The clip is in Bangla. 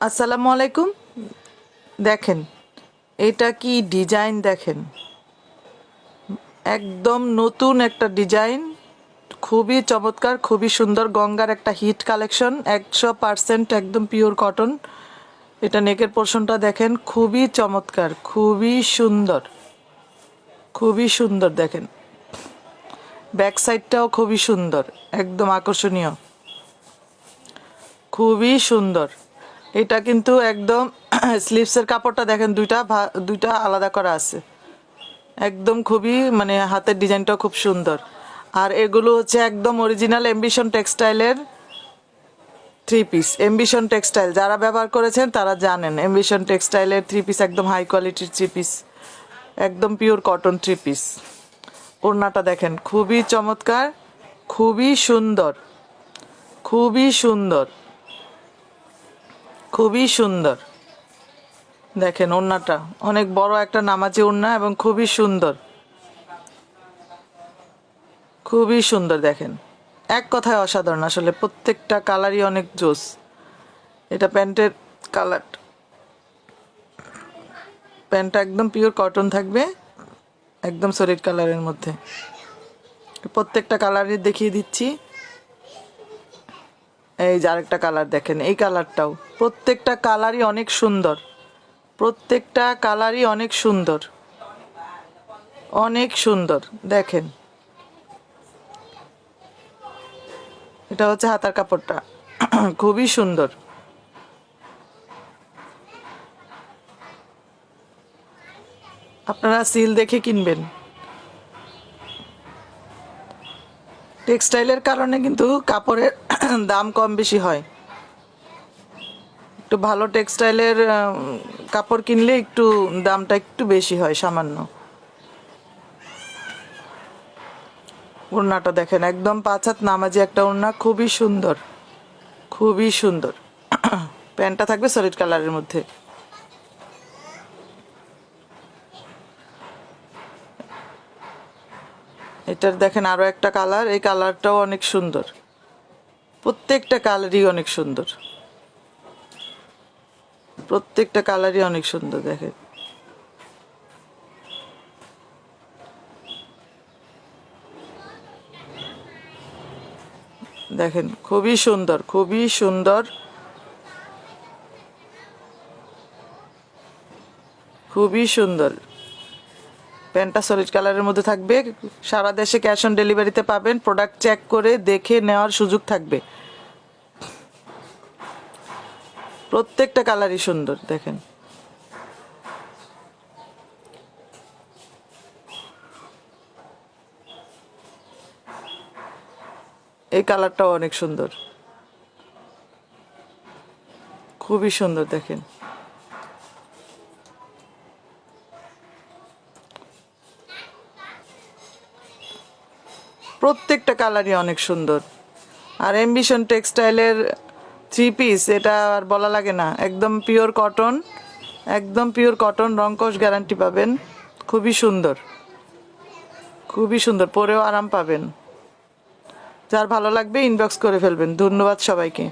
আসসালামু আলাইকুম। দেখেন এটা কি ডিজাইন, দেখেন একদম নতুন একটা ডিজাইন, খুবই চমৎকার, খুবই সুন্দর। গঙ্গার একটা হিট কালেকশন, 100% একদম পিওর কটন। এটা নেকের পোর্শনটা দেখেন, খুবই চমৎকার, খুবই সুন্দর, খুবই সুন্দর। দেখেন ব্যাক সাইডটাও খুবই সুন্দর, একদম আকর্ষণীয়, খুবই সুন্দর। এটা কিন্তু একদম স্লিভসের কাপড়টা দেখেন, দুইটা আলাদা করা আছে, একদম খুবই মানে হাতের ডিজাইনটাও খুব সুন্দর। আর এগুলো হচ্ছে একদম অরিজিনাল এমবিশন টেক্সটাইলের থ্রি পিস। এমবিশন টেক্সটাইল যারা ব্যবহার করেছেন তারা জানেন, এমবিশন টেক্সটাইলের থ্রি পিস একদম হাই কোয়ালিটির থ্রি পিস, একদম পিওর কটন থ্রি পিস। ওড়নাটা দেখেন, খুবই চমৎকার, খুবই সুন্দর, খুবই সুন্দর, খুবই সুন্দর। দেখেন ওড়নাটা অনেক বড় একটা নামাজি ওড়না এবং খুবই সুন্দর, খুবই সুন্দর। দেখেন এক কথায় অসাধারণ, আসলে প্রত্যেকটা কালারই অনেক জোস। এটা প্যান্টের কালার, প্যান্টটা একদম পিওর কটন থাকবে, একদম সলিড কালারের মধ্যে। প্রত্যেকটা কালারই দেখিয়ে দিচ্ছি। এই যে আরেকটা কালার দেখেন, এই কালারটাও, প্রত্যেকটা কালারই অনেক সুন্দর, প্রত্যেকটা কালারই অনেক সুন্দর, অনেক সুন্দর। দেখেন এটা হচ্ছে হাতার কাপড়টা, খুবই সুন্দর। আপনারা সিল দেখে কিনবেন। টেক্সটাইলের কারণে কিন্তু কাপড়ের দাম কম বেশি হয়। একটু ভালো টেক্সটাইলের কাপড় কিনলে একটু দামটা একটু বেশি হয় সামান্য। ওড়নাটা দেখেন, একদম 5 হাত নামাজি একটা ওড়না, খুবই সুন্দর, খুবই সুন্দর। প্যান্টটা থাকবে সলিড কালারের মধ্যে। এটার দেখেন আরো একটা কালার, এই কালারটাও অনেক সুন্দর, প্রত্যেকটা কালারই অনেক সুন্দর, প্রত্যেকটা কালারই অনেক সুন্দর। দেখেন দেখেন খুবই সুন্দর, খুবই সুন্দর, খুবই সুন্দর। প্যান্টটা সলিড কালারের মধ্যে থাকবে। সারা দেশে ক্যাশ অন ডেলিভারিতে পাবেন। প্রোডাক্ট চেক করে দেখে নেওয়ার সুযোগ থাকবে। প্রত্যেকটা কালারই সুন্দর। দেখেন এই কালারটাও অনেক সুন্দর, খুবই সুন্দর। দেখেন প্রত্যেকটা কালারই অনেক সুন্দর। আর এমবিশন টেক্সটাইলের থ্রি পিস, এটা আর বলা লাগে না, একদম পিওর কটন, একদম পিওর কটন, রংকশ গ্যারান্টি পাবেন। খুবই সুন্দর, খুবই সুন্দর, পরেও আরাম পাবেন। যার ভালো লাগবে ইনবক্স করে ফেলবেন। ধন্যবাদ সবাইকে।